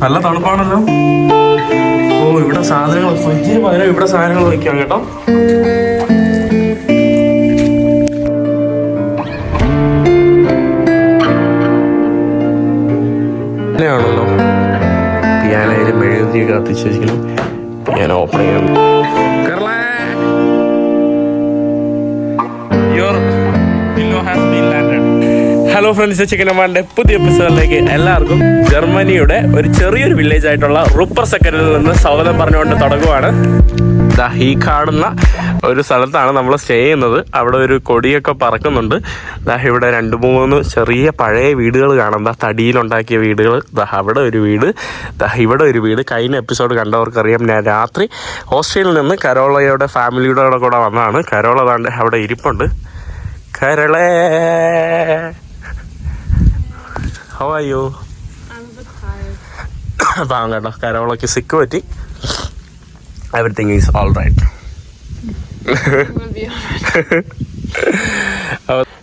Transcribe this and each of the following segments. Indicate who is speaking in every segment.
Speaker 1: നല്ല തണുപ്പാണല്ലോ. ഓ, ഇവിടെ സാധനങ്ങൾ ഫ്രിഡ്ജിന് പകരം ഇവിടെ സാധനങ്ങൾ വയ്ക്കാം കേട്ടോ. ആണല്ലോ പിയാനയില് മെഴുകുതിരി കത്തിച്ച് വെച്ചിരിക്കുന്നു. പിയാനോ ഓപ്പൺ ചെയ്യാം. ഹലോ ഫ്രണ്ട്സ്, ചിക്കൻ അമ്മാന്റെ പുതിയ എപ്പിസോഡിലേക്ക് എല്ലാവർക്കും ജർമ്മനിയുടെ ഒരു ചെറിയൊരു വില്ലേജ് ആയിട്ടുള്ള റുപ്പർ സെക്കൻഡിൽ നിന്ന് സ്വാഗതം പറഞ്ഞുകൊണ്ട് തുടങ്ങുവാണ്. ഈ കാണുന്ന ഒരു സ്ഥലത്താണ് നമ്മൾ സ്റ്റേ ചെയ്യുന്നത്. അവിടെ ഒരു കൊടിയൊക്കെ പറക്കുന്നുണ്ട്. ഇവിടെ 2-3 ചെറിയ പഴയ വീടുകൾ കാണാം. തടിയിലുണ്ടാക്കിയ വീടുകൾ. അവിടെ ഒരു വീട്, ഇവിടെ ഒരു വീട്. കഴിഞ്ഞ എപ്പിസോഡ് കണ്ടവർക്കറിയാം, ഞാൻ രാത്രി ഓസ്ട്രേലിയയിൽ നിന്ന് കരോളയുടെ ഫാമിലിയുടെ കൂടെ വന്നതാണ്. കരോള താണ്ട് അവിടെ ഇരിപ്പുണ്ട്. കരളേ, ഹൗ ആർ യു? പാവം കേട്ടോ, കരോളയ്ക്ക് സിക്ക് പറ്റി. Everything is all right.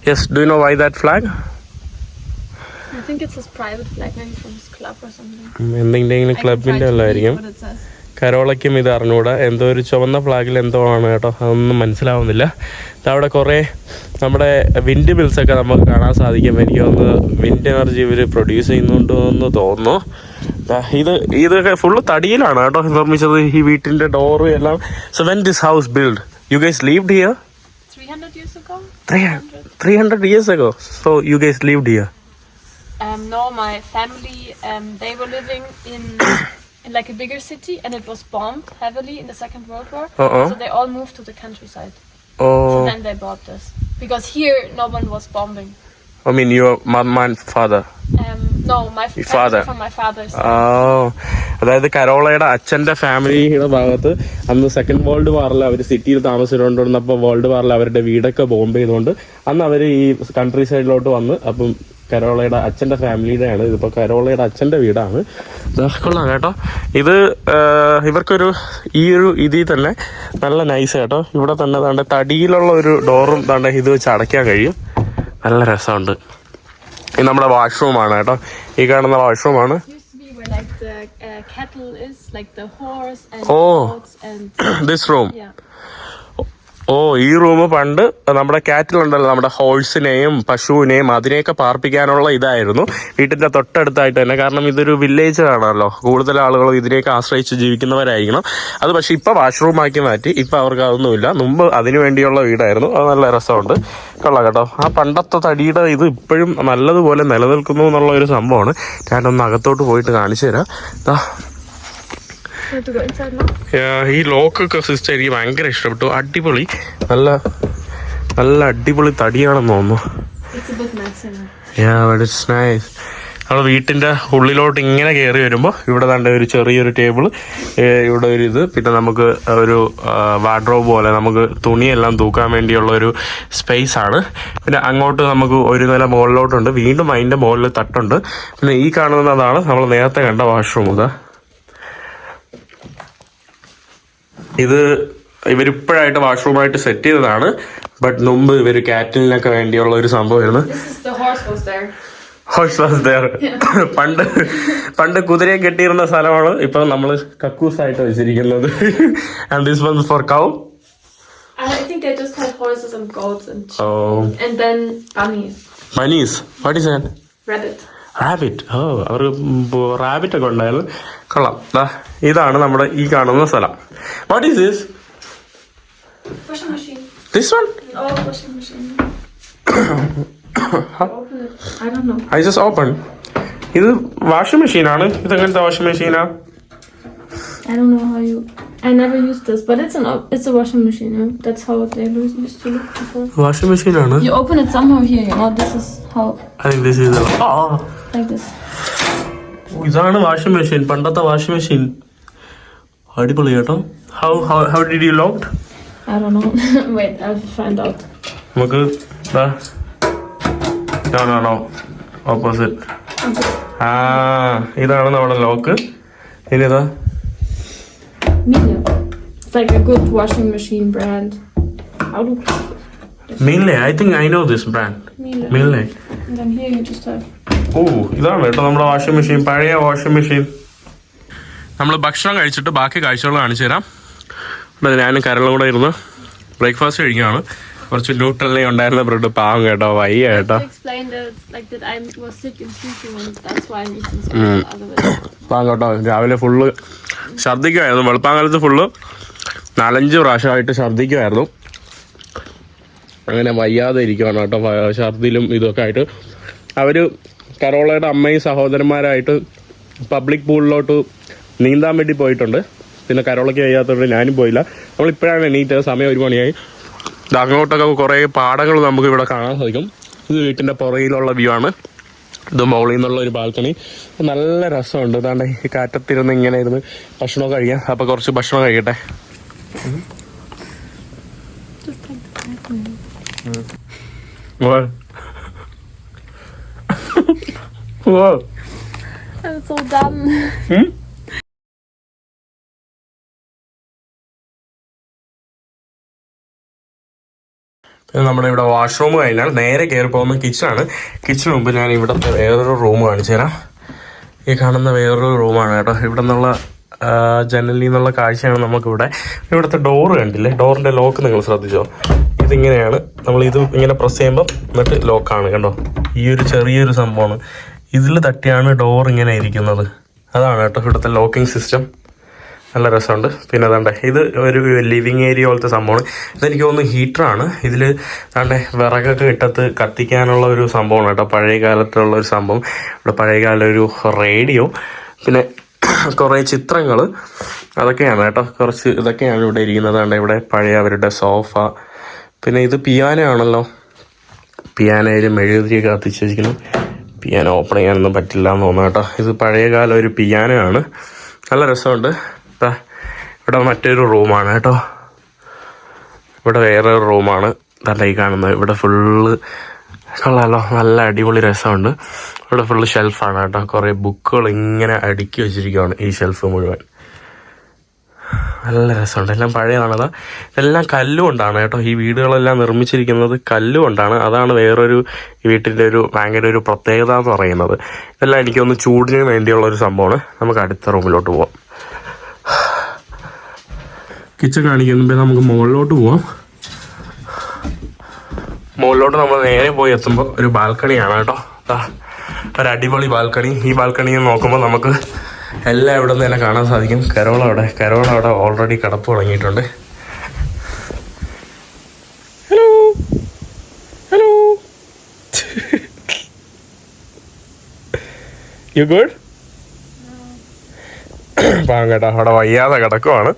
Speaker 1: Yes, do you know why that flag?
Speaker 2: I think it's his private flag, maybe from his club or something.
Speaker 1: എന്തെങ്കിലും ക്ലബിന്റെ അല്ലായിരിക്കും. കരോളയ്ക്കും ഇത് അറിഞ്ഞൂടാ. എന്തോ ഒരു ചുവന്ന ഫ്ലാഗിൽ എന്തോ ആണ് കേട്ടോ, അതൊന്നും മനസ്സിലാവുന്നില്ല. അവിടെ കുറേ നമ്മുടെ വിൻഡ് മിൽസൊക്കെ നമുക്ക് കാണാൻ സാധിക്കും. എനിക്ക് തോന്നുന്നു വിൻഡ് എനർജി ഇവർ പ്രൊഡ്യൂസ് ചെയ്യുന്നുണ്ടോ എന്ന് തോന്നുന്നു. ഇതൊക്കെ ഫുള്ള് തടിയിലാണ് കേട്ടോ നിർമ്മിച്ചത്, ഈ വീട്ടിന്റെ ഡോറ് എല്ലാം. So when this house build, you guys lived here?
Speaker 2: 300 years ago?
Speaker 1: 300 years ago. So you guys lived here?
Speaker 2: No, my family, they were living in like a bigger city, and it was bombed heavily in the Second World War. So they all moved to the countryside.
Speaker 1: Oh.
Speaker 2: So then they bought this. Because here no one was bombing.
Speaker 1: I mean your mom and father?
Speaker 2: No, my father. From my father's side.
Speaker 1: Oh. അതായത് കരോളയുടെ അച്ഛൻ്റെ ഫാമിലിയുടെ ഭാഗത്ത് അന്ന് second world വാറിൽ അവർ സിറ്റിയിൽ താമസിച്ചുകൊണ്ടിരുന്നപ്പോൾ world വാറിൽ അവരുടെ വീടൊക്കെ bomb ചെയ്തുകൊണ്ട് അന്ന് അവർ ഈ കൺട്രി സൈഡിലോട്ട് വന്ന്. അപ്പം കരോളയുടെ അച്ഛൻ്റെ ഫാമിലിയുടെയാണ് ഇതിപ്പോൾ. കരോളയുടെ അച്ഛൻ്റെ വീടാണ്. കൊള്ളാം കേട്ടോ. ഇത് ഇവർക്കൊരു ഈ ഒരു ഇതിൽ തന്നെ നല്ല നൈസ് കേട്ടോ. ഇവിടെ തന്നെ താണ്ടെ തടിയിലുള്ള ഒരു ഡോറും താണ്ടെ ഇത് വെച്ച് അടയ്ക്കാൻ കഴിയും. നല്ല രസമുണ്ട്. ഇത് നമ്മുടെ വാഷ്റൂമാണ് കേട്ടോ. ഈ കാണുന്ന വാഷ്റൂമാണ്.
Speaker 2: Like the kettle is, like the horse and goats and
Speaker 1: this room.
Speaker 2: Yeah.
Speaker 1: ഓ, ഈ റൂം പണ്ട് നമ്മുടെ കാറ്റിലുണ്ടല്ലോ, നമ്മുടെ ഹോഴ്സിനെയും പശുവിനെയും അതിനെയൊക്കെ പാർപ്പിക്കാനുള്ള ഇതായിരുന്നു. വീട്ടിന്റെ തൊട്ടടുത്തായിട്ട് തന്നെ. കാരണം ഇതൊരു വില്ലേജ് ആണല്ലോ, കൂടുതൽ ആളുകളും ഇതിനെയൊക്കെ ആശ്രയിച്ച് ജീവിക്കുന്നവരായിരിക്കണം. അത് പക്ഷെ ഇപ്പൊ വാഷ്റൂം ആക്കി മാറ്റി. ഇപ്പൊ അവർക്ക് അതൊന്നുമില്ല. മുമ്പ് അതിനു വേണ്ടിയുള്ള വീടായിരുന്നു. അത് നല്ല രസമുണ്ട്. കൊള്ളാം കേട്ടോ. ആ പണ്ടത്തെ തടിയുടെ ഇത് ഇപ്പോഴും നല്ലതുപോലെ നിലനിൽക്കുന്നു എന്നുള്ള ഒരു സംഭവമാണ്. ഞാനൊന്ന് അകത്തോട്ട് പോയിട്ട് കാണിച്ചു തരാം. ഈ ലോക്കൊക്കെ സിസ്റ്റം എനിക്ക് ഭയങ്കര ഇഷ്ടപ്പെട്ടു. അടിപൊളി, നല്ല നല്ല അടിപൊളി തടിയാണെന്ന് തോന്നുന്നു. നമ്മൾ വീട്ടിൻ്റെ ഉള്ളിലോട്ട് ഇങ്ങനെ കയറി വരുമ്പോൾ ഇവിടെ തന്നെ ഒരു ചെറിയൊരു ടേബിൾ, ഇവിടെ ഒരു ഇത്, പിന്നെ നമുക്ക് ഒരു വാർഡ്രോബ് പോലെ നമുക്ക് തുണിയെല്ലാം തൂക്കാൻ വേണ്ടിയുള്ള ഒരു സ്പേസ് ആണ്. പിന്നെ അങ്ങോട്ട് നമുക്ക് ഒരു നില മുകളിലോട്ടുണ്ട്. വീണ്ടും അതിൻ്റെ മുകളിൽ തട്ടുണ്ട്. പിന്നെ ഈ കാണുന്നതാണ് നമ്മൾ നേരത്തെ കണ്ട വാഷ്റൂം. ഇത് ഇവരിപ്പോഴായിട്ട് വാഷ്റൂമായിട്ട് സെറ്റ് ചെയ്തതാണ്. ബട്ട് മുമ്പ് ഇവർ കാറ്റിലിനൊക്കെ വേണ്ടിയുള്ള ഒരു സംഭവമായിരുന്നു. Horse was there. പണ്ട് കുതിരയെ കെട്ടിയിരുന്ന സ്ഥലമാണ് ഇപ്പൊ നമ്മൾ കക്കൂസായിട്ട് വെച്ചിരിക്കുന്നത്. And this one for cow.
Speaker 2: I think they just had horses and goats and then bunnies.
Speaker 1: Bunnies? What is that?
Speaker 2: Rabbit.
Speaker 1: ഓ, അവർ റാബിറ്റ് ഒക്കെ ഉണ്ടായിരുന്നു. കൊള്ളാം. ഇതാണ് നമ്മുടെ ഈ കാണുന്ന സ്ഥലം. What is this?
Speaker 2: Washing machine.
Speaker 1: This one?
Speaker 2: Oh, washing machine. Open it. I don't know.
Speaker 1: I just opened. ഇത് വാഷിംഗ് മെഷീനാണ്. ഇതെങ്ങനത്തെ washing മെഷീനാ?
Speaker 2: I don't know how you... I never used this, but it's a washing machine. Yeah? That's how they used to look before.
Speaker 1: Washing മെഷീനാണ്.
Speaker 2: You open it somehow here, you know. This is how...
Speaker 1: I think this is
Speaker 2: like this.
Speaker 1: ഇതാണ് washing machine, പണ്ടത്തെ washing machine. അടിപൊളി കേട്ടോ. How did you lock?
Speaker 2: I don't know. Wait, I'll find out.
Speaker 1: നമുക്ക് no opposite. ഇതാണ് നമ്മുടെ lock. ഇനി ഇതാ
Speaker 2: Miele. It's like a good washing machine brand. How do you...
Speaker 1: Miele, I think I know this brand. Miele.
Speaker 2: And then here you just have...
Speaker 1: ഓ, ഇതാണ് കേട്ടോ നമ്മുടെ washing machine, പഴയ washing machine. നമ്മൾ ഭക്ഷണം കഴിച്ചിട്ട് ബാക്കി കാഴ്ചകൾ കാണിച്ചു തരാം. ഇവിടെ ഞാനും കരളും കൂടെ ഇരുന്ന് ബ്രേക്ക്ഫാസ്റ്റ് കഴിക്കുകയാണ്. കുറച്ച് ന്യൂട്രലി ഉണ്ടായിരുന്ന ബ്രെഡ് പാവം കേട്ടോ, വയ്യ കേട്ടോ. പാവം കേട്ടോ, രാവിലെ ഫുള്ള് ഛർദ്ദിക്കുമായിരുന്നു. വെളുപ്പാങ്കാലത്ത് ഫുള്ള് 4-5 പ്രാവശ്യമായിട്ട് ഛർദ്ദിക്കുമായിരുന്നു. അങ്ങനെ വയ്യാതെ ഇരിക്കുകയാണ് കേട്ടോ, ഛർദിലും ഇതൊക്കെ ആയിട്ട്. അവർ കരോളയുടെ അമ്മയും സഹോദരന്മാരായിട്ട് പബ്ലിക് പൂളിലോട്ട് നീന്താൻ വേണ്ടി പോയിട്ടുണ്ട്. പിന്നെ കരോളയ്ക്ക് വയ്യാത്തതുകൊണ്ട് ഞാനും പോയില്ല. നമ്മളിപ്പോഴാണ് എണീറ്റത്, സമയം 1 മണിയായി. അങ്ങോട്ടൊക്കെ കുറേ പാടങ്ങൾ നമുക്ക് ഇവിടെ കാണാൻ സാധിക്കും. ഇത് വീട്ടിൻ്റെ പുറകിലുള്ള വ്യൂ ആണ്. ഇത് മുകളിൽ നിന്നുള്ള ഒരു ബാൽക്കണി. നല്ല രസമുണ്ട്. അതാണ്ട് ഈ കാറ്റത്തിരുന്ന് ഇങ്ങനെ ഇരുന്ന് ഭക്ഷണമൊക്കെ കഴിക്കാം. അപ്പോൾ കുറച്ച് ഭക്ഷണം കഴിക്കട്ടെ.
Speaker 2: So dumb.
Speaker 1: നമ്മുടെ ഇവിടെ വാഷ്റൂം കഴിഞ്ഞാൽ നേരെ കയറി പോകുന്ന കിച്ചണാണ്. കിച്ചണ് മുമ്പ് ഞാൻ ഇവിടുത്തെ വേറൊരു റൂം കാണിച്ചു തരാം. ഈ കാണുന്ന വേറൊരു റൂമാണ് കേട്ടോ. ഇവിടെ നിന്നുള്ള ജനലിൽ നിന്നുള്ള കാഴ്ചയാണ് നമുക്കിവിടെ. ഇവിടുത്തെ ഡോറ് കണ്ടില്ലേ, ഡോറിൻ്റെ ലോക്ക് നിങ്ങൾ ശ്രദ്ധിച്ചോ? ഇതിങ്ങനെയാണ്. നമ്മളിത് ഇങ്ങനെ പ്രസ് ചെയ്യുമ്പോൾ എന്നിട്ട് ലോക്കാണ് കണ്ടോ. ഈ ഒരു ചെറിയൊരു സംഭവമാണ്. ഇതിൽ തട്ടിയാണ് ഡോർ ഇങ്ങനെ ഇരിക്കുന്നത്. അതാണ് കേട്ടോ ഇവിടുത്തെ ലോക്കിംഗ് സിസ്റ്റം. നല്ല രസമുണ്ട്. പിന്നെ അതാണ്ടേ ഇത് ഒരു ലിവിങ് ഏരിയ പോലത്തെ സംഭവമാണ്. ഇതെനിക്ക് തോന്നുന്നു ഹീറ്ററാണ്. ഇതിൽ താണ്ടെ വിറകൊക്കെ ഇട്ടത്ത് കത്തിക്കാനുള്ള ഒരു സംഭവമാണ് കേട്ടോ, പഴയ കാലത്തുള്ള ഒരു സംഭവം. ഇവിടെ പഴയകാല ഒരു റേഡിയോ, പിന്നെ കുറേ ചിത്രങ്ങൾ, അതൊക്കെയാണ് കേട്ടോ. കുറച്ച് ഇതൊക്കെയാണ് ഇവിടെ ഇരിക്കുന്നത്. താണ്ടെ ഇവിടെ പഴയ അവരുടെ സോഫ. പിന്നെ ഇത് പിയാനോ ആണല്ലോ. പിയാനോയിൽ മെഴുകുതിരി കത്തിച്ച് വെച്ചിരിക്കുന്നു. പിയാനോ ഓപ്പൺ ചെയ്യാനൊന്നും പറ്റില്ല എന്ന് തോന്നുന്നു കേട്ടോ. ഇത് പഴയകാല ഒരു പിയാനോ ആണ്. നല്ല രസമുണ്ട്. ഇവിടെ മറ്റൊരു റൂമാണ് കേട്ടോ. ഇവിടെ വേറൊരു റൂമാണ് നല്ല ഈ കാണുന്നത്. ഇവിടെ ഫുള്ള് കൊള്ളാമല്ലോ, നല്ല അടിപൊളി രസമുണ്ട്. ഇവിടെ ഫുള്ള് ഷെൽഫാണ് കേട്ടോ. കുറേ ബുക്കുകൾ ഇങ്ങനെ അടുക്കി വെച്ചിരിക്കുകയാണ് ഈ ഷെൽഫ് മുഴുവൻ. നല്ല രസമുണ്ട്. എല്ലാം പഴയതാണത്. ഇതെല്ലാം കല്ലുകൊണ്ടാണ് കേട്ടോ. ഈ വീടുകളെല്ലാം നിർമ്മിച്ചിരിക്കുന്നത് കല്ലുകൊണ്ടാണ്. അതാണ് വേറൊരു വീട്ടിൻ്റെ ഒരു ഭയങ്കര ഒരു പ്രത്യേകത എന്ന് പറയുന്നത്. ഇതെല്ലാം എനിക്കൊന്ന് ചൂടിന് വേണ്ടിയുള്ള ഒരു സംഭവമാണ്. നമുക്ക് അടുത്ത റൂമിലോട്ട് പോവാം. കിച്ചൺ കാണിക്കുമ്പോൾ നമുക്ക് മുകളിലോട്ട് പോവാം. മുകളിലോട്ട് നമ്മൾ നേരെ പോയി എത്തുമ്പോൾ ഒരു ബാൽക്കണിയാണ് കേട്ടോ. ഒരു അടിപൊളി ബാൽക്കണി. ഈ ബാൽക്കണിയിൽ നോക്കുമ്പോൾ നമുക്ക് എല്ലാം ഇവിടെ നിന്ന് തന്നെ കാണാൻ സാധിക്കും. കരോള അവിടെ ഓൾറെഡി കിടപ്പ് തുടങ്ങിയിട്ടുണ്ട്. Hello hello, you good? പാവം കേട്ടോ, അവിടെ വയ്യാതെ കിടക്കുവാണ്.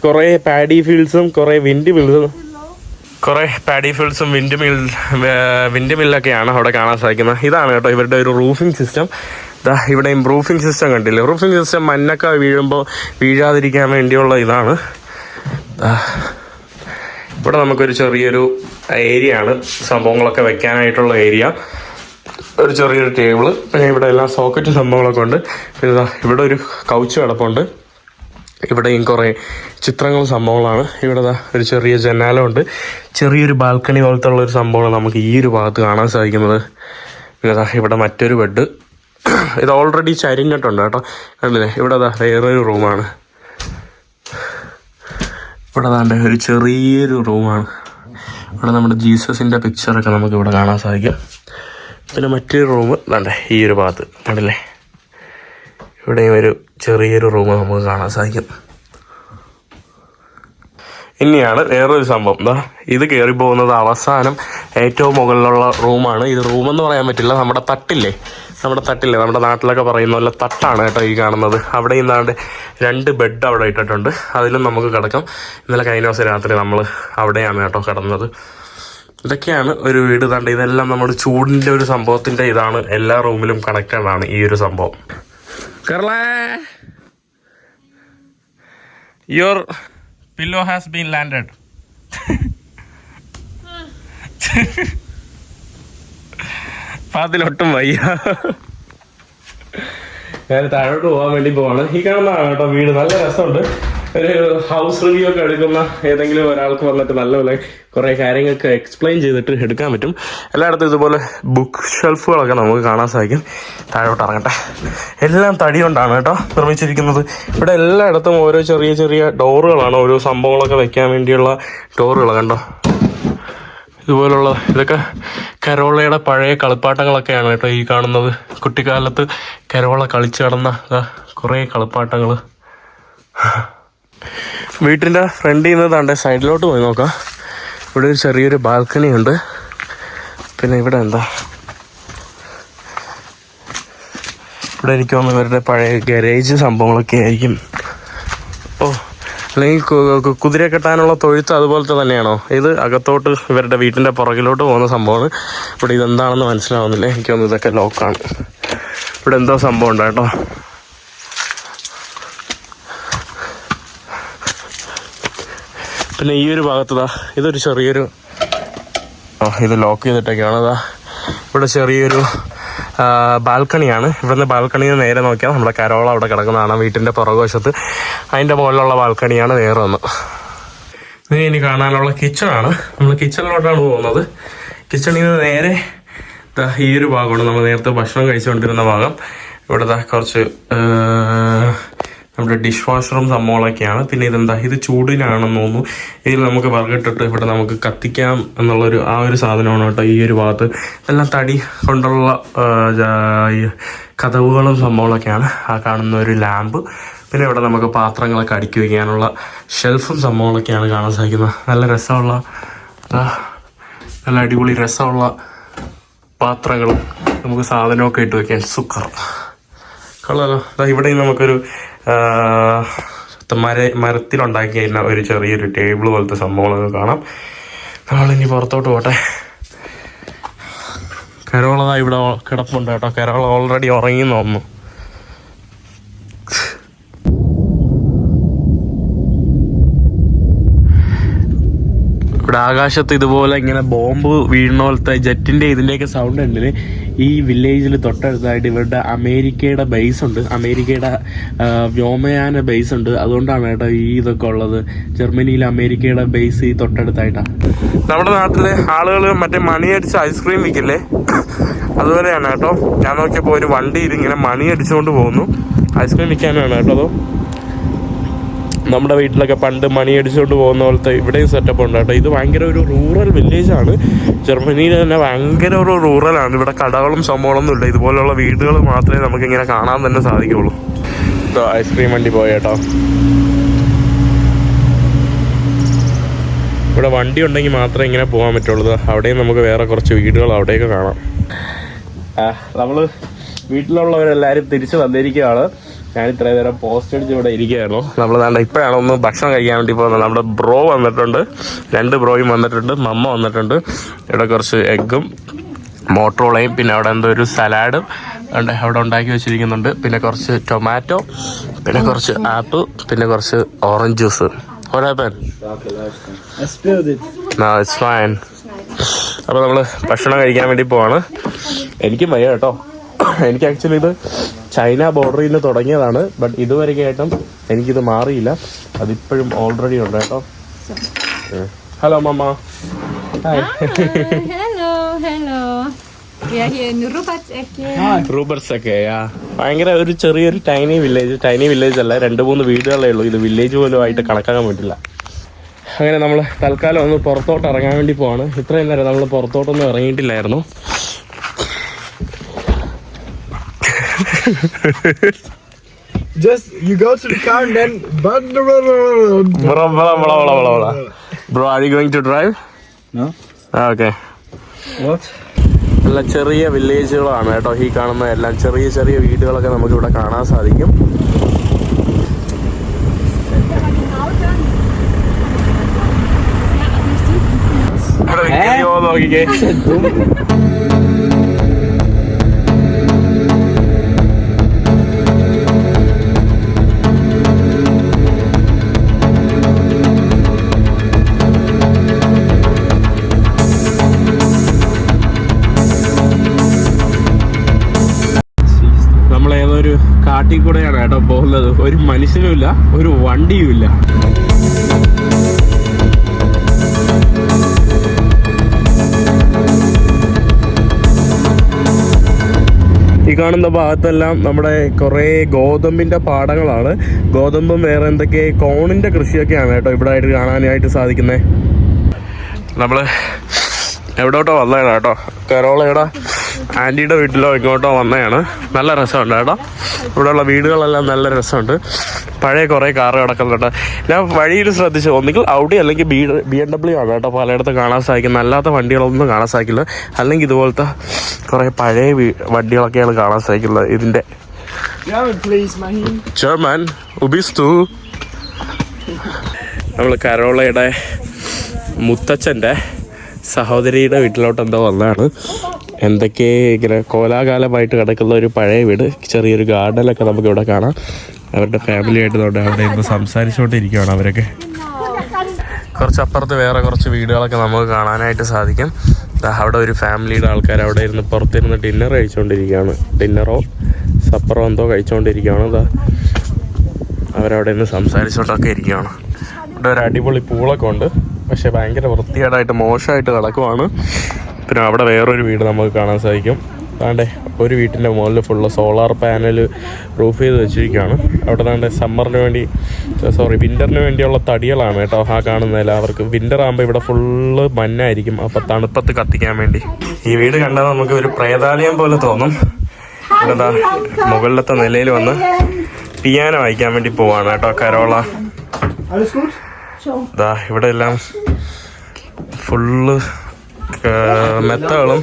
Speaker 1: കുറേ പാഡി ഫീൽഡ്സും കുറേ വിൻഡ് മില്ലൊക്കെയാണ് അവിടെ കാണാൻ സാധിക്കുന്നത്. ഇതാണ് കേട്ടോ ഇവരുടെ ഒരു റൂഫിംഗ് സിസ്റ്റം. ഇവിടെയും റൂഫിംഗ് സിസ്റ്റം കണ്ടില്ലേ? റൂഫിംഗ് സിസ്റ്റം മണ്ണൊക്കെ വീഴുമ്പോൾ വീഴാതിരിക്കാൻ വേണ്ടിയുള്ള ഇതാണ്. ഇവിടെ നമുക്കൊരു ചെറിയൊരു ഏരിയ ആണ്, സംഭവങ്ങളൊക്കെ വെക്കാനായിട്ടുള്ള ഏരിയ. ഒരു ചെറിയൊരു ടേബിള്, പിന്നെ ഇവിടെ എല്ലാം സോക്കറ്റ് സംഭവങ്ങളൊക്കെ ഉണ്ട്. പിന്നെ ഇവിടെ ഒരു കൗച്ച് കിടപ്പുണ്ട്. ഇവിടെയും കുറേ ചിത്രങ്ങളും സംഭവങ്ങളാണ്. ഇവിടെ ഒരു ചെറിയ ജനാലമുണ്ട്. ചെറിയൊരു ബാൽക്കണി പോലത്തെ ഉള്ളൊരു സംഭവമാണ് നമുക്ക് ഈ ഒരു ഭാഗത്ത് കാണാൻ സാധിക്കുന്നത്. പിന്നെ ഇവിടെ മറ്റൊരു ബെഡ്. ഇത് ഓൾറെഡി ചരിഞ്ഞിട്ടുണ്ട് കേട്ടോ, കണ്ടില്ലേ? ഇവിടെ വേറൊരു റൂമാണ്. ഇവിടെ ഒരു ചെറിയൊരു റൂമാണ്. ഇവിടെ നമ്മുടെ ജീസസിൻ്റെ പിക്ചറൊക്കെ നമുക്ക് ഇവിടെ കാണാൻ സാധിക്കും. പിന്നെ മറ്റൊരു റൂം ഈ ഒരു ഭാഗത്ത് കണ്ടില്ലേ? ഇവിടെയും ഒരു ചെറിയൊരു റൂം നമുക്ക് കാണാൻ സാധിക്കും. ഇനിയാണ് വേറൊരു സംഭവം. ഇത് കയറി പോകുന്നത് അവസാനം ഏറ്റവും മുകളിലുള്ള റൂമാണ്. ഇത് റൂമെന്ന് പറയാൻ പറ്റില്ല, നമ്മുടെ തട്ടില്ലേ, നമ്മുടെ നാട്ടിലൊക്കെ പറയുന്ന പോലെ തട്ടാണ് കേട്ടോ ഈ കാണുന്നത്. അവിടെ ഇന്നാണ്ട് 2 ബെഡ് അവിടെ ഇട്ടിട്ടുണ്ട്. അതിലും നമുക്ക് കിടക്കാം. ഇന്നലെ കഴിഞ്ഞ ദിവസം രാത്രി നമ്മൾ അവിടെയാണ് കേട്ടോ കിടന്നത്. ഇതൊക്കെയാണ് ഒരു വീട്. ഇതെല്ലാം നമ്മുടെ ചൂടിൻ്റെ ഒരു സംഭവത്തിൻ്റെ ഇതാണ്. എല്ലാ റൂമിലും കണക്റ്റഡ് ആണ് ഈ ഒരു സംഭവം. Your pillow has been landed. അതിലൊട്ടും വയ്യ. ഞാൻ താഴോട്ട് പോകാൻ വേണ്ടി പോവാണ്. ഈ കാണുന്നതാണ് കേട്ടോ വീട്. നല്ല രസമുണ്ട്. ഒരു ഹൗസ് റിവ്യൂ ഒക്കെ എടുക്കുന്ന ഏതെങ്കിലും ഒരാൾക്ക് വന്നിട്ട് നല്ലപോലെ കുറേ കാര്യങ്ങൾക്ക് എക്സ്പ്ലെയിൻ ചെയ്തിട്ട് എടുക്കാൻ പറ്റും. എല്ലായിടത്തും ഇതുപോലെ ബുക്ക് ഷെൽഫുകളൊക്കെ നമുക്ക് കാണാൻ സാധിക്കും. താഴോട്ട് ഇറങ്ങട്ടെ. എല്ലാം തടി കൊണ്ടാണ് കേട്ടോ നിർമ്മിച്ചിരിക്കുന്നത്. ഇവിടെ എല്ലായിടത്തും ഓരോ ചെറിയ ചെറിയ ഡോറുകളാണ്, ഓരോ സംഭവങ്ങളൊക്കെ വെക്കാൻ വേണ്ടിയുള്ള ഡോറുകൾ കണ്ടോ. ഇതുപോലുള്ള ഇതൊക്കെ കരോളയുടെ പഴയ കളിപ്പാട്ടങ്ങളൊക്കെയാണ് കേട്ടോ ഈ കാണുന്നത്. കുട്ടിക്കാലത്ത് കരോള കളിച്ചു കിടന്ന കുറേ കളിപ്പാട്ടങ്ങൾ. വീട്ടിൻ്റെ ഫ്രണ്ടിൽ നിന്ന് താണ്ടെ സൈഡിലോട്ട് പോയി നോക്കാം. ഇവിടെ ഒരു ചെറിയൊരു ബാൽക്കണി ഉണ്ട്. പിന്നെ ഇവിടെ എന്താ, ഇവിടെ എനിക്ക് തോന്നുന്നു ഇവരുടെ പഴയ ഗരേജ് സംഭവങ്ങളൊക്കെ ആയിരിക്കും. ഓ, അല്ലെങ്കിൽ കുതിര കെട്ടാനുള്ള തൊഴുത്ത് അതുപോലത്തെ തന്നെയാണോ ഇത്? അകത്തോട്ട് ഇവരുടെ വീട്ടിൻ്റെ പുറകിലോട്ട് പോകുന്ന സംഭവമാണ്. ഇവിടെ ഇതെന്താണെന്ന് മനസ്സിലാവുന്നില്ല. എനിക്ക് തോന്നുന്നു ഇതൊക്കെ ലോക്കാണ്. ഇവിടെ എന്തോ സംഭവം ഉണ്ട് കേട്ടോ. പിന്നെ ഈ ഒരു ഭാഗത്തതാ ഇതൊരു ചെറിയൊരു ഇത് ലോക്ക് ചെയ്തിട്ടൊക്കെയാണ്. അതാ ഇവിടെ ചെറിയൊരു ബാൽക്കണിയാണ്. ഇവിടുന്ന് ബാൽക്കണിയിൽ നിന്ന് നേരെ നോക്കിയാൽ നമ്മുടെ കരോള അവിടെ കിടക്കുന്നതാണ് വീട്ടിൻ്റെ പുറകുവശത്ത്. അതിൻ്റെ മുകളിലുള്ള ബാൽക്കണിയാണ് വേറെ ഒന്ന്. ഇത് ഇനി കാണാനുള്ള കിച്ചണാണ്. നമ്മൾ കിച്ചണിലോട്ടാണ് പോകുന്നത്. കിച്ചണിൽ നിന്ന് നേരെ ഈ ഒരു ഭാഗമാണ് നമ്മൾ നേരത്തെ ഭക്ഷണം കഴിച്ചുകൊണ്ടിരുന്ന ഭാഗം. ഇവിടെ കുറച്ച് നമ്മുടെ ഡിഷ് വാഷറും സംഭവങ്ങളൊക്കെയാണ്. പിന്നെ ഇതെന്താ, ഇത് ചൂടിനാണെന്ന് തോന്നുന്നു. ഇതിൽ നമുക്ക് വിറകിട്ടിട്ട് ഇവിടെ നമുക്ക് കത്തിക്കാം എന്നുള്ളൊരു ആ ഒരു സാധനമാണ് കേട്ടോ ഈ ഒരു ഭാഗത്ത്. എല്ലാം തടി കൊണ്ടുള്ള കതവുകളും സംഭവങ്ങളൊക്കെയാണ്. ആ കാണുന്ന ഒരു ലാമ്പ്. പിന്നെ ഇവിടെ നമുക്ക് പാത്രങ്ങളൊക്കെ അടുക്കി വയ്ക്കാനുള്ള ഷെൽഫും സംഭവങ്ങളൊക്കെയാണ് കാണാൻ സാധിക്കുന്നത്. നല്ല രസമുള്ള നല്ല അടിപൊളി രസമുള്ള പാത്രങ്ങളും നമുക്ക് സാധനമൊക്കെ ഇട്ട് വയ്ക്കാൻ സുക്കർ കൊള്ളാലോ. ഇവിടെ നമുക്കൊരു മരത്തിലുണ്ടാക്കി കഴിഞ്ഞാൽ ഒരു ചെറിയൊരു ടേബിൾ പോലത്തെ സംഭവങ്ങളൊക്കെ കാണാം. നമ്മളിനി പുറത്തോട്ട് പോട്ടെ. കരോള ഇവിടെ കിടപ്പുണ്ട് കേട്ടോ. കരോള ഓൾറെഡി ഉറങ്ങി തോന്നുന്നു. ഇവിടെ ആകാശത്ത് ഇതുപോലെ ഇങ്ങനെ ബോംബ് വീഴുന്ന പോലത്തെ ജെറ്റിൻ്റെ ഇതിൻ്റെയൊക്കെ സൗണ്ട് ഉണ്ടെങ്കിൽ ഈ വില്ലേജിൽ തൊട്ടടുത്തായിട്ട് ഇവരുടെ അമേരിക്കയുടെ ബേസ് ഉണ്ട്. അമേരിക്കയുടെ വ്യോമയാന ബേസ് ഉണ്ട്. അതുകൊണ്ടാണ് കേട്ടോ ഈ ഇതൊക്കെ ഉള്ളത്. ജർമ്മനിയിൽ അമേരിക്കയുടെ ബേസ് ഈ തൊട്ടടുത്തായിട്ടാണ്. നമ്മുടെ നാട്ടിലെ ആളുകൾ മറ്റേ മണിയടിച്ച് ഐസ്ക്രീം വിൽക്കില്ലേ, അതുപോലെയാണ് കേട്ടോ. ഞാൻ നോക്കിയപ്പോൾ ഒരു വണ്ടി ഇതിങ്ങനെ മണി അടിച്ചുകൊണ്ട് പോകുന്നു. ഐസ്ക്രീം വിൽക്കാനാണ് കേട്ടോ. അതോ നമ്മുടെ വീട്ടിലൊക്കെ പണ്ട് മണി അടിച്ചുകൊണ്ട് പോകുന്ന പോലത്തെ ഇവിടെയും സെറ്റപ്പ് ഉണ്ട് കേട്ടോ. ഇത് ഭയങ്കര ഒരു റൂറൽ വില്ലേജാണ്. ജർമ്മനിയിൽ തന്നെ ഭയങ്കര ഒരു റൂറലാണ്. ഇവിടെ കടകളും സംഭവങ്ങളൊന്നും ഇല്ല. ഇതുപോലുള്ള വീടുകൾ മാത്രമേ നമുക്കിങ്ങനെ കാണാൻ തന്നെ സാധിക്കുള്ളൂ. ഐസ്ക്രീം വണ്ടി പോയ കേട്ടോ. ഇവിടെ വണ്ടി ഉണ്ടെങ്കിൽ മാത്രമേ ഇങ്ങനെ പോകാൻ പറ്റുള്ളൂ. അവിടെയും നമുക്ക് വേറെ കുറച്ച് വീടുകൾ അവിടെയൊക്കെ കാണാം. നമ്മൾ വീട്ടിലുള്ളവരെല്ലാവരും തിരിച്ച് വന്നിരിക്കുകയാണ്. ഞാൻ ഇത്രയും നേരം പോസ്റ്റ് അടിച്ച് ഇവിടെ ഇരിക്കുകയായിരുന്നു. നമ്മൾ ഇപ്പോഴാണ് ഒന്ന് ഭക്ഷണം കഴിക്കാൻ വേണ്ടി പോകുന്നത്. നമ്മുടെ ബ്രോ വന്നിട്ടുണ്ട്, 2 ബ്രോയും വന്നിട്ടുണ്ട്, മമ്മ വന്നിട്ടുണ്ട്. ഇവിടെ കുറച്ച് എഗ്ഗും മോട്ടറോളയും പിന്നെ അവിടെ എന്തോ ഒരു സലാഡും അവിടെ ഉണ്ടാക്കി വെച്ചിരിക്കുന്നുണ്ട്. പിന്നെ കുറച്ച് ടൊമാറ്റോ, പിന്നെ കുറച്ച് ആപ്പിൾ, പിന്നെ കുറച്ച് ഓറഞ്ച് ജ്യൂസ്. അപ്പോൾ നമ്മൾ ഭക്ഷണം കഴിക്കാൻ വേണ്ടി പോവാണ്. എനിക്കും വയ്യ കേട്ടോ. എനിക്ക് ആക്ച്വലി ഇത് ചൈന ബോർഡറിൽ നിന്ന് തുടങ്ങിയതാണ്. ബട്ട് ഇതുവരെയായിട്ടും എനിക്കിത് മാറിയില്ല. അതിപ്പോഴും ഓൾറെഡി ഉണ്ട് കേട്ടോ. ഹലോ മമ്മ. റൂബർട്ട്സൊക്കെ ഭയങ്കര ഒരു ചെറിയൊരു ടൈനി വില്ലേജ് അല്ല, 2-3 വീടുകളേ ഉള്ളൂ. ഇത് വില്ലേജ് പോലും ആയിട്ട് കണക്കാക്കാൻ പറ്റില്ല. അങ്ങനെ നമ്മൾ തൽക്കാലം ഒന്ന് പുറത്തോട്ട് ഇറങ്ങാൻ വേണ്ടി പോവാണ്. ഇത്രയും നേരം നമ്മൾ പുറത്തോട്ടൊന്നും ഇറങ്ങിയിട്ടില്ലായിരുന്നു.
Speaker 3: Just you go to the car and then
Speaker 1: Bro, are you going to drive?
Speaker 3: No.
Speaker 1: Okay.
Speaker 3: What?
Speaker 1: എല്ലാം ചെറിയ വില്ലേജുകളാണ് കേട്ടോ ഈ കാണുന്ന. എല്ലാം ചെറിയ ചെറിയ വീടുകളൊക്കെ നമുക്ക് ഇവിടെ കാണാൻ സാധിക്കും. നോക്കിക്കേ. കാട്ടിൽ കൂടെയാണ് കേട്ടോ പോകുന്നത്. ഒരു മനുഷ്യനുമില്ല, ഒരു വണ്ടിയുമില്ല. ഈ കാണുന്ന ഭാഗത്തെല്ലാം നമ്മുടെ കുറേ ഗോതമ്പിൻ്റെ പാടങ്ങളാണ്. ഗോതമ്പും വേറെ എന്തൊക്കെ കോണിൻ്റെ കൃഷിയൊക്കെയാണ് കേട്ടോ ഇവിടെ ആയിട്ട് കാണാനായിട്ട് സാധിക്കുന്നത്. നമ്മൾ എവിടോട്ടോ വന്നതാണ് കേട്ടോ, കരോളയുടെ ആൻറ്റിയുടെ വീട്ടിലോ ഇങ്ങോട്ടോ വന്നതാണ്. നല്ല രസമുണ്ട് കേട്ടോ, ഇവിടെയുള്ള വീടുകളെല്ലാം നല്ല രസമുണ്ട്. പഴയ കുറേ കാറ് കിടക്കുന്നുണ്ട്. ഞാൻ വഴിയിൽ ശ്രദ്ധിച്ചു, ഒന്നുകിൽ ഔഡി അല്ലെങ്കിൽ BMW ആണ് കേട്ടോ പലയിടത്തും കാണാൻ സാധിക്കുന്നത്. അല്ലാത്ത വണ്ടികളൊന്നും കാണാൻ സാധിക്കില്ല. അല്ലെങ്കിൽ ഇതുപോലത്തെ കുറേ പഴയ വണ്ടികളൊക്കെയാണ് കാണാൻ സാധിക്കുന്നത്. ഇതിൻ്റെ ജർമ്മൻ ഉബിസ്തു. നമ്മൾ കരോളയുടെ മുത്തച്ഛൻ്റെ സഹോദരിയുടെ വീട്ടിലോട്ട് എന്തോ വന്നതാണ്. എന്തൊക്കെ ഇങ്ങനെ കോലാകാലമായിട്ട് കിടക്കുന്ന ഒരു പഴയ വീട്, ചെറിയൊരു ഗാർഡനൊക്കെ നമുക്ക് ഇവിടെ കാണാം. അവരുടെ ഫാമിലി ആയിട്ട് അവിടെ ഇന്ന് സംസാരിച്ചുകൊണ്ടിരിക്കുകയാണ് അവരൊക്കെ. കുറച്ചപ്പുറത്ത് വേറെ കുറച്ച് വീടുകളൊക്കെ നമുക്ക് കാണാനായിട്ട് സാധിക്കും. അവിടെ ഒരു ഫാമിലിയുടെ ആൾക്കാർ അവിടെ ഇരുന്ന് പുറത്തിരുന്ന് ഡിന്നർ കഴിച്ചുകൊണ്ടിരിക്കുകയാണ്. ഡിന്നറോ സപ്പറോ എന്തോ കഴിച്ചുകൊണ്ടിരിക്കുകയാണ്. അവരവിടെ നിന്ന് സംസാരിച്ചുകൊണ്ടൊക്കെ ഇരിക്കുകയാണ്. ഇവിടെ ഒരു അടിപൊളി പൂളൊക്കെ ഉണ്ട്, പക്ഷേ ഭയങ്കര വൃത്തികേടായിട്ട് മോശമായിട്ട് കിടക്കുവാണ്. പിന്നെ അവിടെ വേറൊരു വീട് നമുക്ക് കാണാൻ സാധിക്കും. അതാണ്ട് ഒരു വീട്ടിൻ്റെ മുകളിൽ ഫുള്ള് സോളാർ പാനൽ റൂഫ് ചെയ്ത് വെച്ചിരിക്കുകയാണ്. അവിടെ താണ്ട് വിൻ്ററിന് വേണ്ടിയുള്ള തടികളാണ് കേട്ടോ ആ കാണുന്നതിൽ. അവർക്ക് വിൻ്റർ ആകുമ്പോൾ ഇവിടെ ഫുള്ള് മഞ്ഞായിരിക്കും, അപ്പോൾ തണുപ്പത്ത് കത്തിക്കാൻ വേണ്ടി. ഈ വീട് കണ്ടാൽ നമുക്ക് ഒരു പ്രേതാലയം പോലെ തോന്നും. ഇവിടെ മുകളിലത്തെ നിലയിൽ വന്ന് പിയാനോ വായിക്കാൻ വേണ്ടി പോവാണ് കേട്ടോ കരോള. ഇവിടെ എല്ലാം ഫുള്ള് മെത്തകളും.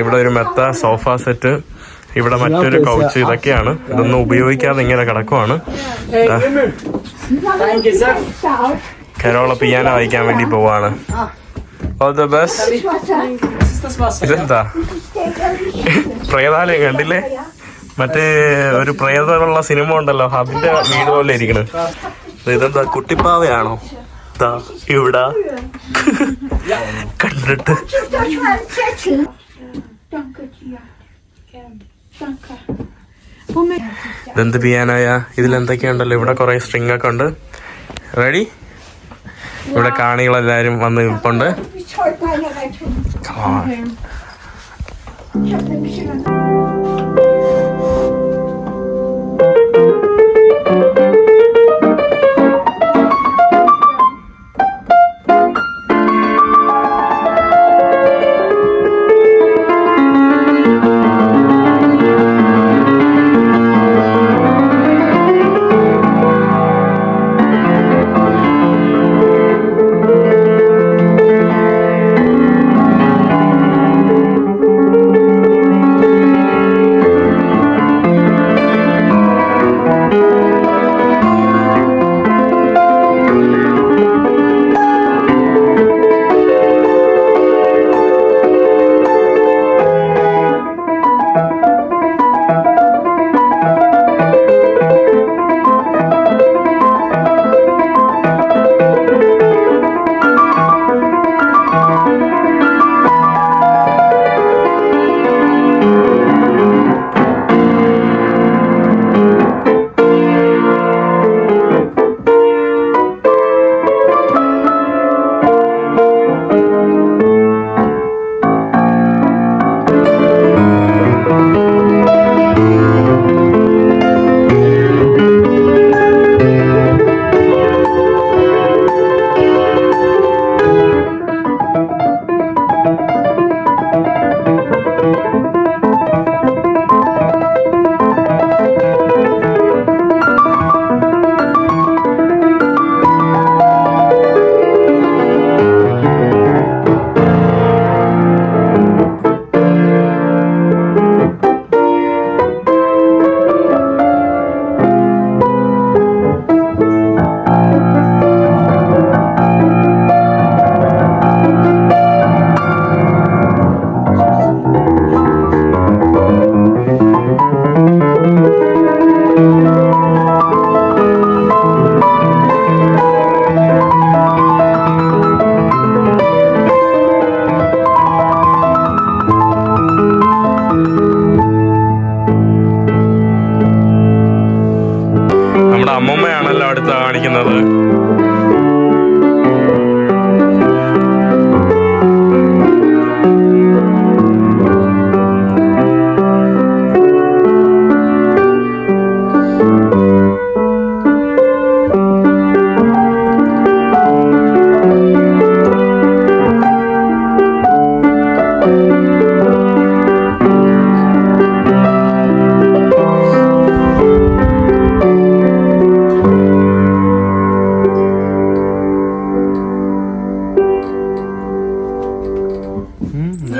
Speaker 1: ഇവിടെ ഒരു മെത്ത, സോഫ സെറ്റ്, ഇവിടെ മറ്റൊരു കൗച്ച്, ഇതൊക്കെയാണ്. ഇതൊന്നും ഉപയോഗിക്കാതെ ഇങ്ങനെ കിടക്കുവാണ്. കരോള പിയാനോ വായിക്കാൻ വേണ്ടി പോവാണ്. All the best. ഇതെന്താ പ്രേതാലയം കണ്ടില്ലേ? മറ്റേ ഒരു പ്രേതമുള്ള സിനിമ ഉണ്ടല്ലോ, അതിന്റെ വീട് പോലെ ഇരിക്കണ്. ഇതെന്താ കുട്ടിപ്പാവയാണോ? ഇവിടെ കണ്ടിട്ട് ഇതെന്ത് പിയാനോയ? ഇതിലെന്തൊക്കെയുണ്ടല്ലോ, ഇവിടെ കുറെ സ്ട്രിങ് ഒക്കെ ഉണ്ട്. റെഡി? ഇവിടെ കാണികളെല്ലാരും വന്ന് നിൽപ്പുണ്ട്.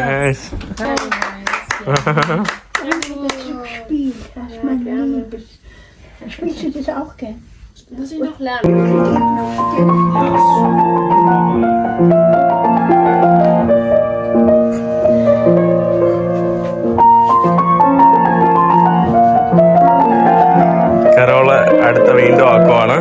Speaker 1: Nice.
Speaker 2: Very nice.
Speaker 4: Spiel, das ist mein Liebes. Spielst du das auch gern?
Speaker 2: Muss ich noch lernen.
Speaker 1: Carol അടുത്ത വീണ്ടും ആക്കുവാണ്.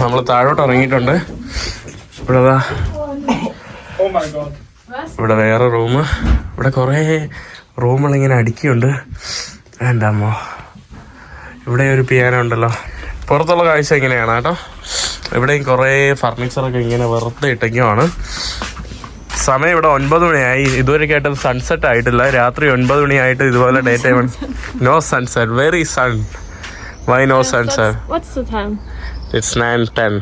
Speaker 1: നമ്മൾ താഴോട്ട് ഇറങ്ങിയിട്ടുണ്ട്. ഇവിടെ ഇവിടെ വേറെ റൂം, ഇവിടെ കുറേ റൂമുകളിങ്ങനെ അടുക്കിയുണ്ട്. എൻ്റെ അമ്മോ, ഇവിടെ ഒരു പിയാനോ ഉണ്ടല്ലോ. പുറത്തുള്ള കാഴ്ച ഇങ്ങനെയാണ് കേട്ടോ. ഇവിടെയും കുറേ ഫർണിച്ചറൊക്കെ ഇങ്ങനെ വെറുതെ ഇട്ടേക്കുവാണ്. സമയം ഇവിടെ 9 മണിയായി. ഇതുവരെയായിട്ട് സൺസെറ്റ് ആയിട്ടില്ല. രാത്രി 9 മണിയായിട്ട് ഇതുപോലെ day time. No sunset, very sun. Why no sunset?
Speaker 2: What's the time?
Speaker 1: It's 9:10.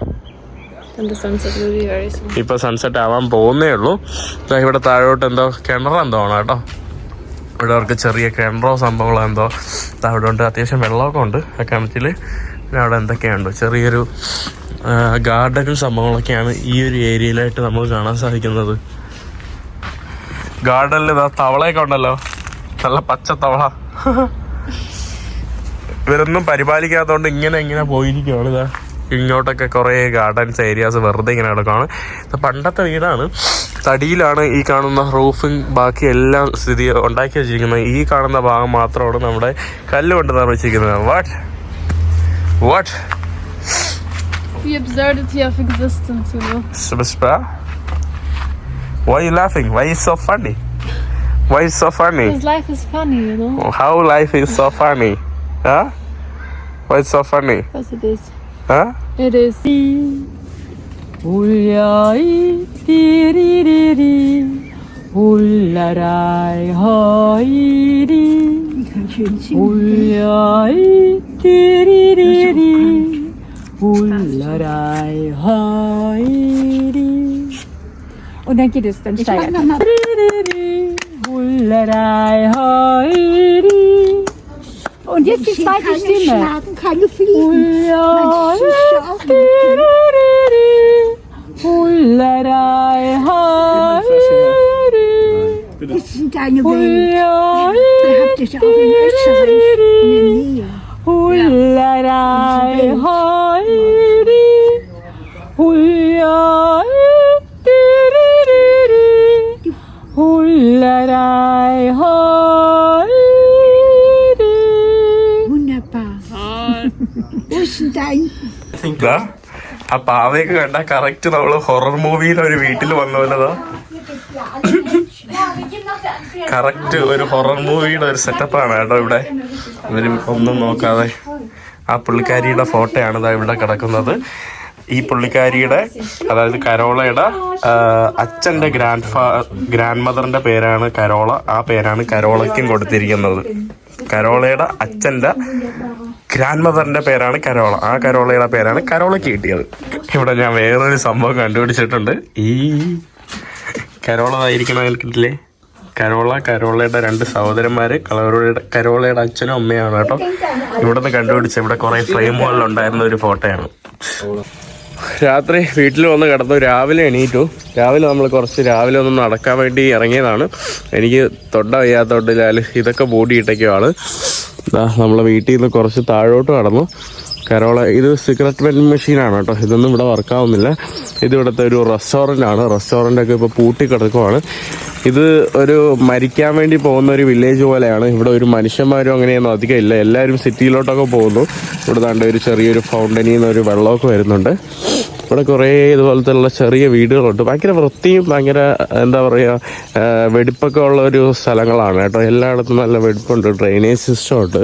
Speaker 2: And the sunset will be very soon.
Speaker 1: ഇപ്പൊ സൺസെറ്റ് ആവാൻ പോകുന്നേ ഉള്ളൂ. ഇവിടെ താഴോട്ട് എന്തോ കിണറെന്തോ ആണ് കേട്ടോ. ഇവിടെ അവർക്ക് ചെറിയ കിണറോ സംഭവങ്ങളോ എന്തോ അവിടെ ഉണ്ട്. അത്യാവശ്യം വെള്ളമൊക്കെ ഉണ്ട് ആ കിണറ്റിൽ. പിന്നെ അവിടെ എന്തൊക്കെയുണ്ട്, ചെറിയൊരു ഗാർഡനും സംഭവങ്ങളൊക്കെയാണ് ഈ ഒരു ഏരിയയിലായിട്ട് നമുക്ക് കാണാൻ സാധിക്കുന്നത്. ഗാർഡനിൽ ഇതാ തവളയൊക്കെ ഉണ്ടല്ലോ, നല്ല പച്ച തവള. ഇവരൊന്നും പരിപാലിക്കാത്തതുകൊണ്ട് ഇങ്ങനെ പോയിരിക്കുകയാണ്. ഇതാ ഇങ്ങോട്ടൊക്കെ കുറേ ഗാർഡൻസ് ഏരിയാസ് വെറുതെ ഇങ്ങനെ കിടക്കുകയാണ്. ഇത് പണ്ടത്തെ വീടാണ്. തടിയിലാണ് ഈ കാണുന്ന റൂഫിങ്, ബാക്കി എല്ലാം ഉണ്ടാക്കി വെച്ചിരിക്കുന്നത്. ഈ കാണുന്ന ഭാഗം മാത്രമാണ് നമ്മുടെ കല്ലുകൊണ്ട് നിർമ്മിച്ചിരിക്കുന്നത്. What
Speaker 2: The absurdity of existence, you know.
Speaker 1: Why are you laughing? Why is it so funny? Why is it so funny?
Speaker 2: Because life is funny, you know.
Speaker 1: How life is so funny? Huh? Why is it so funny?
Speaker 2: Because it is.
Speaker 1: Huh?
Speaker 2: It is.
Speaker 5: Ullai tiriri, ullarai hairi, ullai tiriri, ullarai hairi. Und dann geht es, dann steigert es. Ullarai hairi. Und jetzt die zweite Stimme.
Speaker 4: Schlagen, keine Fliegen. Das sind deine Welt. Ihr habt es auch in Österreich in der Nähe. Wunderbar. Wo ist denn dein?
Speaker 1: ആ പാവയൊക്കെ കണ്ട correct നമ്മള് horror മൂവിയിൽ ഒരു വീട്ടിൽ വന്ന പോലെതാ. Correct ഒരു horror മൂവിയുടെ ഒരു സെറ്റപ്പാണ് കേട്ടോ ഇവിടെ. ഇവര് ഒന്നും നോക്കാതെ ആ പുള്ളിക്കാരിയുടെ ഫോട്ടോയാണ് ഇതാ ഇവിടെ കിടക്കുന്നത്. ഈ പുള്ളിക്കാരിയുടെ, അതായത് കരോളയുടെ അച്ഛൻ്റെ ഗ്രാൻഡ് മദറിന്റെ പേരാണ് കരോള. ആ പേരാണ് കരോളയ്ക്കും കൊടുത്തിരിക്കുന്നത്. കരോളയുടെ അച്ഛൻ്റെ ഗ്രാൻഡ് മദറിന്റെ പേരാണ് കരോള. ആ കരോളയുടെ പേരാണ് കരോളയ്ക്ക് കിട്ടിയത്. ഇവിടെ ഞാൻ വേറൊരു സംഭവം കണ്ടുപിടിച്ചിട്ടുണ്ട്. ഈ കരോളതായിരിക്കണേ, കരോളയുടെ 2 സഹോദരന്മാര് കരോളയുടെ അച്ഛനും അമ്മയാണ് കേട്ടോ. ഇവിടുന്ന് കണ്ടുപിടിച്ച ഇവിടെ കുറെ ഫ്രെയിമുകളിൽ ഉണ്ടായിരുന്ന ഒരു ഫോട്ടോയാണ്. രാത്രി വീട്ടിൽ വന്ന് കിടന്നു. രാവിലെ എണീറ്റു. രാവിലെ നമ്മൾ രാവിലെ ഒന്ന് നടക്കാൻ വേണ്ടി ഇറങ്ങിയതാണ്. എനിക്ക് തൊണ്ട വയ്യാത്തോട്ടില്ലാൽ ഇതൊക്കെ മൂടിയിട്ടൊക്കെയാണ്. നമ്മളെ വീട്ടിൽ നിന്ന് കുറച്ച് താഴോട്ട് കടന്നു. കരോള ഇത് സിഗരറ്റ് വെൻഡിങ് മെഷീനാണ് കേട്ടോ. ഇതൊന്നും ഇവിടെ വർക്കാവുന്നില്ല. ഇത് ഇവിടുത്തെ ഒരു റെസ്റ്റോറൻ്റാണ്. റെസ്റ്റോറൻ്റൊക്കെ ഇപ്പോൾ പൂട്ടിക്കിടക്കുവാണ്. ഇത് ഒരു മരിക്കാൻ വേണ്ടി പോകുന്ന ഒരു വില്ലേജ് പോലെയാണ്. ഇവിടെ ഒരു മനുഷ്യന്മാരും അങ്ങനെയൊന്നും അധികം ഇല്ല. എല്ലാവരും സിറ്റിയിലോട്ടൊക്കെ പോകുന്നു. ഇവിടെ ദാണ്ട് ഒരു ചെറിയൊരു ഫൗണ്ടനിൽ നിന്ന് ഒരു വെള്ളമൊക്കെ വരുന്നുണ്ട്. ഇവിടെ കുറേ ഇതുപോലത്തെ ഉള്ള ചെറിയ വീടുകളുണ്ട്. ഭയങ്കര വൃത്തിയും ഭയങ്കര എന്താ പറയുക വെടിപ്പൊക്കെ ഉള്ള ഒരു സ്ഥലങ്ങളാണ് കേട്ടോ. എല്ലായിടത്തും നല്ല വെടിപ്പുണ്ട്. ഡ്രെയിനേജ് സിസ്റ്റം ഉണ്ട്.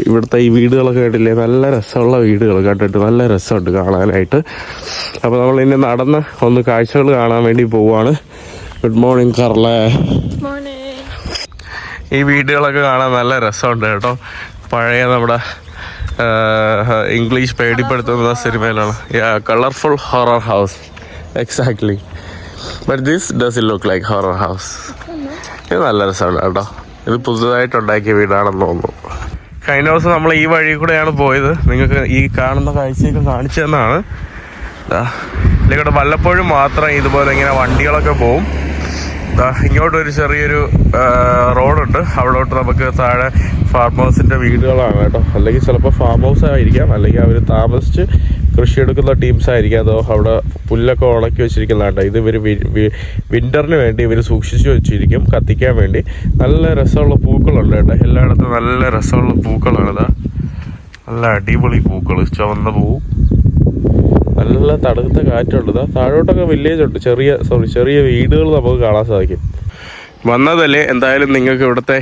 Speaker 1: ഇവിടുത്തെ ഈ വീടുകളൊക്കെ കേട്ടില്ലേ, നല്ല രസമുള്ള വീടുകൾ കേട്ടിട്ട് നല്ല രസമുണ്ട് കാണാനായിട്ട്. അപ്പോൾ നമ്മൾ ഇനി നടന്ന് ഒന്ന് കാഴ്ചകൾ കാണാൻ വേണ്ടി പോവുകയാണ്. ഗുഡ് മോർണിംഗ് കർളേ. ഈ വീടുകളൊക്കെ കാണാൻ നല്ല രസമുണ്ട് കേട്ടോ. പഴയ നമ്മുടെ ഇംഗ്ലീഷ് പേടിപ്പെടുത്തുന്ന സിനിമയിലാണ്. Colourful horror house exactly. But this does it look like horror house. ഇത് നല്ല രസമാണ് കേട്ടോ. ഇത് പുതുതായിട്ടുണ്ടാക്കിയ വീടാണെന്ന് തോന്നുന്നു. കഴിഞ്ഞ ദിവസം നമ്മൾ ഈ വഴി കൂടെയാണ് പോയത്. നിങ്ങൾക്ക് ഈ കാണുന്ന കാഴ്ചയൊക്കെ കാണിച്ചു തന്നാണ്. ഇതിലൂടെ വല്ലപ്പോഴും മാത്രം ഇതുപോലെ ഇങ്ങനെ വണ്ടികളൊക്കെ പോവും. ഇങ്ങോട്ടൊരു ചെറിയൊരു റോഡുണ്ട്. അവിടോട്ട് നമുക്ക് താഴെ ഫാം ഹൗസിൻ്റെ വീടുകളാണ് കേട്ടോ. അല്ലെങ്കിൽ ചിലപ്പോൾ ഫാം ഹൗസ് ആയിരിക്കാം, അല്ലെങ്കിൽ അവർ താമസിച്ച് കൃഷിയെടുക്കുന്ന ടീംസ് ആയിരിക്കാം. അതോ അവിടെ പുല്ലൊക്കെ ഉണക്കി വെച്ചിരിക്കുന്നതാണ്. ഇത് ഇവർ വിൻ്ററിന് വേണ്ടി ഇവർ സൂക്ഷിച്ച് വെച്ചിരിക്കും കത്തിക്കാൻ വേണ്ടി. നല്ല രസമുള്ള പൂക്കളുണ്ട് കേട്ടോ. എല്ലായിടത്തും നല്ല രസമുള്ള പൂക്കളാണിതാ. നല്ല അടിപൊളി പൂക്കൾ, ചുവന്ന പൂവും നല്ല തണുത്ത കാറ്റുണ്ട്. താഴോട്ടൊക്കെ വില്ലേജ് ഉണ്ട്. ചെറിയ വീടുകൾ നമുക്ക് കാണാൻ സാധിക്കും. വന്നതല്ലേ, എന്തായാലും നിങ്ങൾക്ക് ഇവിടുത്തെ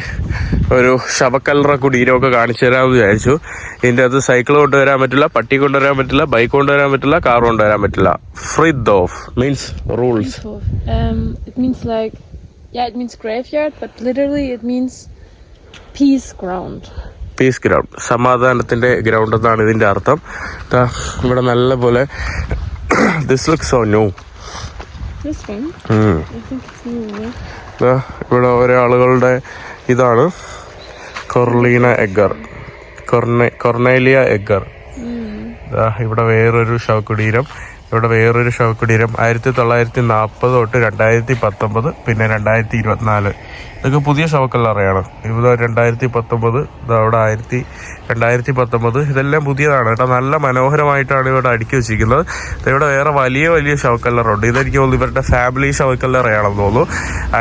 Speaker 1: ഒരു ശവക്കല്ലറ കുടീരമൊക്കെ കാണിച്ചു തരാമെന്ന് വിചാരിച്ചു. ഇതിൻ്റെ അകത്ത് സൈക്കിൾ കൊണ്ടുവരാൻ പറ്റില്ല, പട്ടി കൊണ്ടുവരാൻ പറ്റില്ല, ബൈക്ക് കൊണ്ടുവരാൻ പറ്റില്ല, കാർ കൊണ്ടുവരാൻ പറ്റില്ല. ഫ്രിദോഫ് means rules.
Speaker 2: It means like, it means graveyard, but literally it means peace ground.
Speaker 1: Peace ground, സമാധാനത്തിൻ്റെ ഗ്രൗണ്ട് എന്നാണ് ഇതിൻ്റെ അർത്ഥം. ഇവിടെ നല്ല പോലെ this looks so new.
Speaker 2: This one? I think it's new.
Speaker 1: ഇവിടെ ഓരോ ആളുകളുടെ ഇതാണ്. കൊർണേലിയ എഗ്ഗർ. ഇവിടെ വേറൊരു ശവകുടീരം. 1940 തൊട്ട് 2019, പിന്നെ 2024. ഇതൊക്കെ പുതിയ ശവക്കല്ലറയാണ്. ഇവിടെ 2019, അവിടെ 2019. ഇതെല്ലാം പുതിയതാണ് കേട്ടോ. നല്ല മനോഹരമായിട്ടാണ് ഇവിടെ അടുക്കി വെച്ചിരിക്കുന്നത്. ഇവിടെ വേറെ വലിയ ശവക്കല്ലറുണ്ട്. ഇതെനിക്ക് തോന്നുന്നു ഇവരുടെ ഫാമിലി ശവക്കല്ലറയാണെന്ന് തോന്നുന്നു.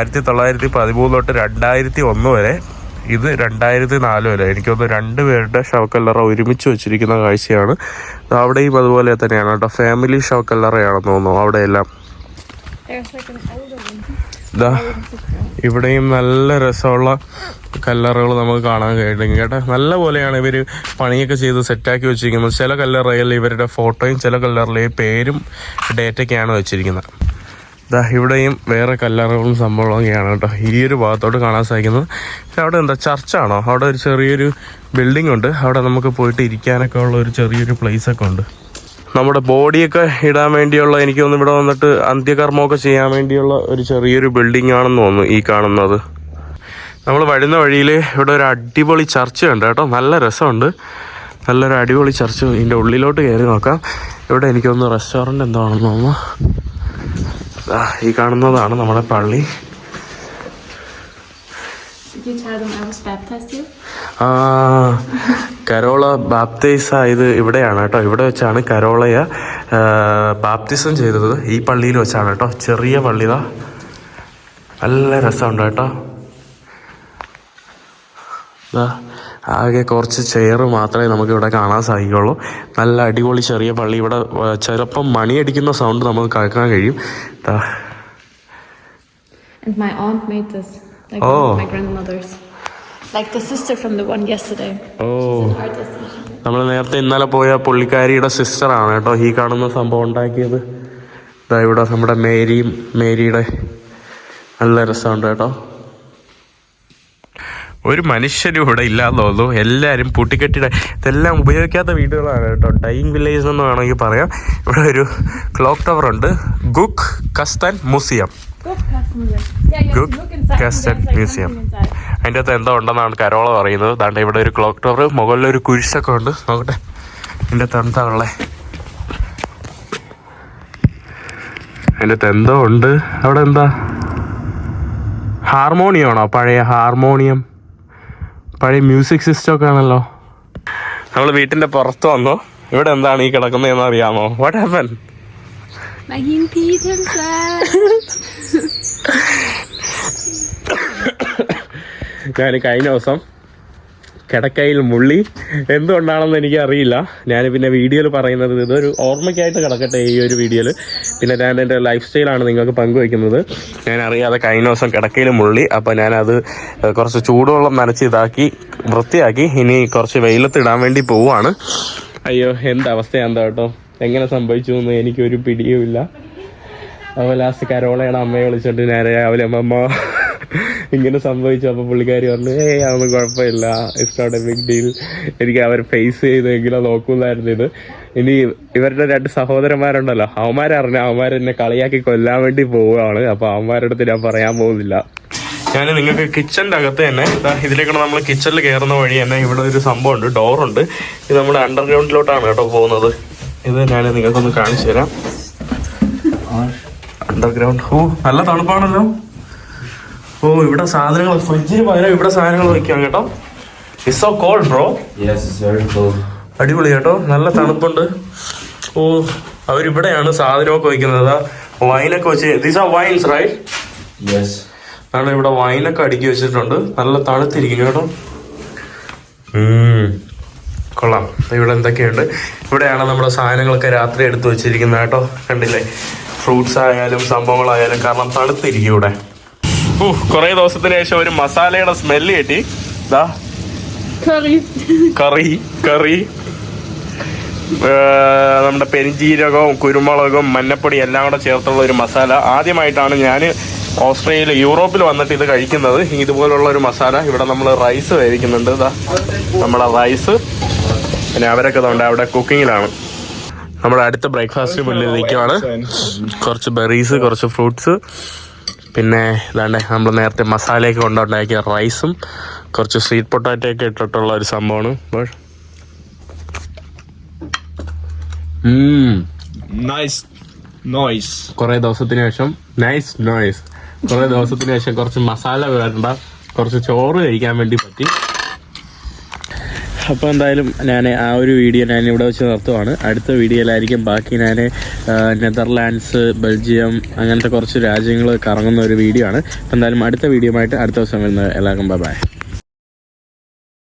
Speaker 1: 1913 തൊട്ട് 2001 വരെ. ഇത് 2004 വരെ. എനിക്ക് തോന്നുന്നു 2 പേരുടെ ശവക്കല്ലറ ഒരുമിച്ച് വെച്ചിരിക്കുന്ന കാഴ്ചയാണ്. അവിടെയും അതുപോലെ തന്നെയാണ് കേട്ടോ. ഫാമിലി ശവക്കല്ലറയാണെന്ന് തോന്നുന്നു അവിടെയെല്ലാം. ഇവിടെയും നല്ല രസമുള്ള കല്ലറകൾ നമുക്ക് കാണാൻ കഴിയും കേട്ടോ. നല്ല പോലെയാണ് ഇവർ പണിയൊക്കെ ചെയ്ത് സെറ്റാക്കി വെച്ചിരിക്കുന്നത്. ചില കല്ലറയിൽ ഇവരുടെ ഫോട്ടോയും ചില കല്ലറയിൽ പേരും ഡേറ്റൊക്കെയാണ് വെച്ചിരിക്കുന്നത്. ഇവിടെയും വേറെ കല്ലറകളും സംഭവങ്ങളൊക്കെയാണ് കേട്ടോ ഈ ഒരു ഭാഗത്തോട്ട് കാണാൻ സാധിക്കുന്നത്. അവിടെ എന്താ ചർച്ചാണോ? അവിടെ ഒരു ചെറിയൊരു ബിൽഡിംഗ് ഉണ്ട്. അവിടെ നമുക്ക് പോയിട്ട് ഇരിക്കാനൊക്കെ ഉള്ള ഒരു ചെറിയൊരു പ്ലേസൊക്കെ ഉണ്ട്. നമ്മുടെ ബോഡിയൊക്കെ ഇടാൻ വേണ്ടിയുള്ള, എനിക്ക് തോന്നുന്നു ഇവിടെ വന്നിട്ട് അന്ത്യകർമ്മമൊക്കെ ചെയ്യാൻ വേണ്ടിയുള്ള ഒരു ചെറിയൊരു ബിൽഡിംഗ് ആണെന്ന് തോന്നുന്നു ഈ കാണുന്നത്. നമ്മൾ വരുന്ന വഴിയിൽ ഇവിടെ ഒരു അടിപൊളി ചർച്ച് ഉണ്ട് കേട്ടോ. നല്ല രസമുണ്ട്. നല്ലൊരു അടിപൊളി ചർച്ച്. ഇതിൻ്റെ ഉള്ളിലോട്ട് കയറി നോക്കാം. ഇവിടെ എനിക്ക് തോന്നുന്നു റെസ്റ്റോറൻറ്റ് എന്താണെന്ന് തോന്നുന്നു. ഈ കാണുന്നതാണ് നമ്മുടെ പള്ളി. കരോള ബാപ്തൈസ് ആയത് ഇവിടെയാണ് കേട്ടോ. ഇവിടെ വെച്ചാണ് കരോളയെ ബാപ്തിസം ചെയ്തത്. ഈ പള്ളിയിൽ വെച്ചാണ് കേട്ടോ. ചെറിയ പള്ളിതാ, നല്ല രസമുണ്ട് കേട്ടോ. ആകെ കുറച്ച് ചെയർ മാത്രമേ നമുക്ക് ഇവിടെ കാണാൻ സാധിക്കുള്ളൂ. നല്ല അടിപൊളി ചെറിയ പള്ളി. ഇവിടെ ചിലപ്പം മണിയടിക്കുന്ന സൗണ്ട് നമുക്ക് കേൾക്കാൻ കഴിയും.
Speaker 2: And my aunt made this, like one of my grandmothers, like the sister from the one yesterday.
Speaker 1: നമ്മൾ നേരത്തെ ഇന്നലെ പോയ പുള്ളിക്കാരിയുടെ സിസ്റ്ററാണ് കേട്ടോ ഈ കാണുന്ന സംഭവം ഉണ്ടാക്കിയത്. ഇവിടെ നമ്മുടെ മേരിയുടെ നല്ല രസമുണ്ട് കേട്ടോ. ഒരു മനുഷ്യരും ഇവിടെ ഇല്ലാന്ന് തോന്നുന്നു. എല്ലാവരും പൂട്ടിക്കെട്ടിയുടെ ഇതെല്ലാം ഉപയോഗിക്കാത്ത വീടുകളാണ് കേട്ടോ. ഡൈയിങ് വില്ലേജ് എന്ന് വേണമെങ്കിൽ പറയാം. ഇവിടെ ഒരു ക്ലോക്ക് ടവർ ഉണ്ട്. ഗുക്ക് കസ്റ്റൻ മ്യൂസിയം. അതിൻ്റെ അകത്ത് എന്തോ ഉണ്ടെന്നാണ് കരോള പറയുന്നത്. ദാണ്ട് ഇവിടെ ഒരു ക്ലോക്ക് ടവർ, മുകളിലൊരു കുരിശൊക്കെ ഉണ്ട്. നോക്കട്ടെ അതിൻ്റെ അകത്ത് എന്താ ഉള്ളത്. അതിൻ്റെ അകത്ത് എന്തോ ഉണ്ട്. അവിടെ എന്താ ഹാർമോണിയമാണോ? പഴയ ഹാർമോണിയം, പഴയ മ്യൂസിക് സിസ്റ്റം ഒക്കെ ആണല്ലോ. നമ്മൾ വീട്ടിന്റെ പുറത്ത് വന്നു. ഇവിടെ എന്താണ് ഈ കിടക്കുന്നതെന്ന് അറിയാമോ? What happen? ഞാൻ കഴിഞ്ഞ ദിവസം കിടക്കയിൽ മുള്ളി. എന്തുകൊണ്ടാണെന്ന് എനിക്ക് അറിയില്ല. ഞാൻ പിന്നെ വീഡിയോയിൽ പറയുന്നത് ഇതൊരു ഓർമ്മയ്ക്കായിട്ട് കിടക്കട്ടെ ഈ ഒരു വീഡിയോയിൽ. പിന്നെ ഞാൻ എൻ്റെ ലൈഫ് സ്റ്റൈലാണ് നിങ്ങൾക്ക് പങ്കുവയ്ക്കുന്നത്. ഞാൻ അറിയാതെ കഴിഞ്ഞ ദിവസം കിടക്കയിൽ മുള്ളി. അപ്പോൾ ഞാനത് കുറച്ച് ചൂടുവെള്ളം നനച്ച് ഇതാക്കി വൃത്തിയാക്കി ഇനി കുറച്ച് വെയിലത്തിടാൻ വേണ്ടി പോവുകയാണ്. അയ്യോ, എന്തവസ്ഥയാണ് കേട്ടോ. എങ്ങനെ സംഭവിച്ചു എന്ന് എനിക്കൊരു പിടിയുമില്ല. അപ്പോൾ ലാസ്റ്റ് കരോളയുടെ അമ്മയെ വിളിച്ചിട്ട് ഞാൻ രാവിലെ അമ്മ ഇങ്ങനെ സംഭവിച്ചു. അപ്പോൾ പുള്ളിക്കാരി പറഞ്ഞു, അതൊന്നും കുഴപ്പമില്ല, it's not a big deal. എനിക്ക് അവർ ഫേസ് ചെയ്തെങ്കിലും നോക്കൂലായിരുന്നു ഇത്. ഇനി ഇവരുടെ 2 സഹോദരന്മാരുണ്ടല്ലോ, അവന്മാരെന്നെ കളിയാക്കി കൊല്ലാൻ വേണ്ടി പോവുകയാണ്. അപ്പോൾ അവന്മാരുടെ അടുത്ത് ഞാൻ പറയാൻ പോകുന്നില്ല. ഞാൻ നിങ്ങൾക്ക് കിച്ചൻ്റെ അകത്ത് തന്നെ ഇതിലേക്കാണ് നമ്മൾ കിച്ചണിൽ കയറുന്ന വഴി തന്നെ ഇവിടെ ഒരു സംഭവമുണ്ട്, ഡോറുണ്ട്. ഇത് നമ്മുടെ അണ്ടർഗ്രൗണ്ടിലോട്ടാണ് കേട്ടോ പോകുന്നത്. ഇത് ഞാൻ നിങ്ങൾക്കൊന്ന് കാണിച്ചു തരാം. അണ്ടർഗ്രൗണ്ട്. നല്ല തണുപ്പാണല്ലോ. ഇവിടെ സാധനങ്ങൾ, ഫ്രിഡ്ജിന് പകരം ഇവിടെ സാധനങ്ങൾ വയ്ക്കാം കേട്ടോ. It's so cold bro. അടിപൊളി കേട്ടോ, നല്ല തണുപ്പുണ്ട്. അവരിവിടെയാണ് സാധനമൊക്കെ വയ്ക്കുന്നത്. വൈനൊക്കെ വെച്ച്, these are wines right? Yes. ആണ് ഇവിടെ വൈനൊക്കെ അടുക്കി വെച്ചിട്ടുണ്ട്. നല്ല തണുത്തിരിക്കും കേട്ടോ. കൊള്ളാം. ഇവിടെ എന്തൊക്കെയുണ്ട്? ഇവിടെയാണ് നമ്മുടെ സാധനങ്ങളൊക്കെ രാത്രി എടുത്ത് വെച്ചിരിക്കുന്നത് കേട്ടോ. കണ്ടില്ലേ? ഫ്രൂട്ട്സ് ആയാലും സംഭവങ്ങളായാലും, കാരണം തണുത്തിരിക്കും ഇവിടെ. കുറേ ദിവസത്തിന് ശേഷം ഒരു മസാലയുടെ സ്മെല്ല് കിട്ടി. കറി നമ്മുടെ പെരിഞ്ജീരകവും കുരുമുളകും മഞ്ഞപ്പൊടി എല്ലാം കൂടെ ചേർത്തുള്ള ഒരു മസാല. ആദ്യമായിട്ടാണ് ഞാൻ യൂറോപ്പിൽ വന്നിട്ട് ഇത് കഴിക്കുന്നത്. ഇതുപോലുള്ള ഒരു മസാല. ഇവിടെ നമ്മൾ റൈസ് വേവിക്കുന്നുണ്ട്. നമ്മുടെ റൈസ്. പിന്നെ അവരൊക്കെ അവിടെ കുക്കിങ്ങിലാണ്. നമ്മുടെ അടുത്ത ബ്രേക്ക്ഫാസ്റ്റ് മുന്നിൽ നിൽക്കുവാണ്. കുറച്ച് ബെറീസ്, കുറച്ച് ഫ്രൂട്ട്സ്, പിന്നെ ഇതാണ്ട് നമ്മൾ നേരത്തെ മസാലയൊക്കെ കൊണ്ടുണ്ടാക്കിയ റൈസും കുറച്ച് സ്വീറ്റ് പൊട്ടാറ്റോ ഒക്കെ ഇട്ടിട്ടുള്ള ഒരു സംഭവമാണ്. കുറേ ദിവസത്തിന് ശേഷം കുറച്ച് മസാല വേണ്ട, കുറച്ച് ചോറ് കഴിക്കാൻ വേണ്ടി പറ്റി. അപ്പോൾ എന്തായാലും ഞാൻ ആ ഒരു വീഡിയോ ഞാൻ ഇവിടെ വെച്ച് നിർത്തുവാണ്. അടുത്ത വീഡിയോയിലായിരിക്കും ബാക്കി. ഞാൻ നെതർലാൻഡ്സ്, ബെൽജിയം അങ്ങനത്തെ കുറച്ച് രാജ്യങ്ങൾ കറങ്ങുന്ന ഒരു വീഡിയോ ആണ്. അപ്പോൾ എന്തായാലും അടുത്ത വീഡിയോ ആയിട്ട് അടുത്ത ദിവസം വരുന്നത്. എല്ലാവർക്കും ബൈ.